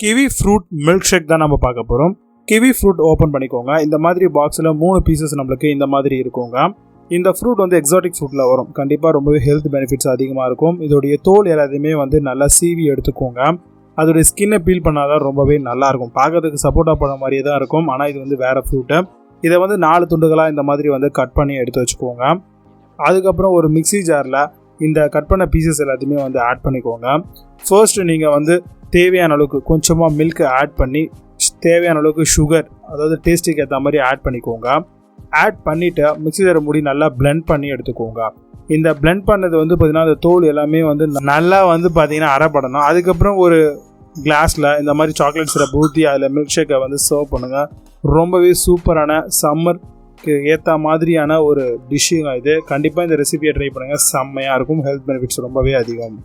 Kiwi fruit milk shake தான் நம்ம பார்க்க போகிறோம். கிவி ஃப்ரூட் ஓப்பன் பண்ணிக்கோங்க. இந்த மாதிரி பாக்ஸில் 3 பீசஸ் நம்மளுக்கு இந்த மாதிரி இருக்குங்க. இந்த ஃப்ரூட் வந்து எக்ஸாட்டிக் ஃப்ரூட்டில் வரும். கண்டிப்பாக ரொம்பவே ஹெல்த் பெனிஃபிட்ஸ் அதிகமாக இருக்கும். இதோடைய தோல் எல்லாத்தையுமே வந்து நல்லா சீவி எடுத்துக்கோங்க. அதோடைய ஸ்கின்னை பீல் பண்ணாதான் ரொம்பவே நல்லாயிருக்கும். பார்க்கறதுக்கு சப்போட்டா பழம் மாதிரியே தான் இருக்கும், ஆனால் இது வந்து வேறு ஃப்ரூட்டு. இதை வந்து 4 துண்டுகளாக இந்த மாதிரி வந்து கட் பண்ணி எடுத்து வச்சுக்கோங்க. அதுக்கப்புறம் ஒரு மிக்ஸி ஜாரில் இந்த கட் பண்ண பீசஸ் எல்லாத்தையுமே வந்து ஆட் பண்ணிக்கோங்க. ஃபர்ஸ்ட்டு நீங்கள் வந்து தேவையான அளவுக்கு கொஞ்சமாக மில்க் ஆட் பண்ணி தேவையான அளவுக்கு சுகர், அதாவது டேஸ்ட்டுக்கு ஏற்ற மாதிரி ஆட் பண்ணிக்கோங்க. ஆட் பண்ணிவிட்டு மிக்ஸி ஜாரை மூடி நல்லா பிளெண்ட் பண்ணி எடுத்துக்கோங்க. இந்த பிளெண்ட் பண்ணது வந்து பார்த்திங்கன்னா அந்த தோல் எல்லாமே வந்து நல்லா வந்து பார்த்திங்கன்னா அரைப்படணும். அதுக்கப்புறம் ஒரு கிளாஸில் இந்த மாதிரி சாக்லேட் சிரப் ஊற்றி அதில் மில்க் ஷேக்கை வந்து சர்வ் பண்ணுங்கள். ரொம்பவே சூப்பரான சம்மருக்கு ஏற்ற மாதிரியான ஒரு டிஷ்ஷுங்க இது. கண்டிப்பாக இந்த ரெசிபியை ட்ரை பண்ணுங்கள், செம்மையாக இருக்கும். ஹெல்த் பெனிஃபிட்ஸ் ரொம்பவே அதிகம்.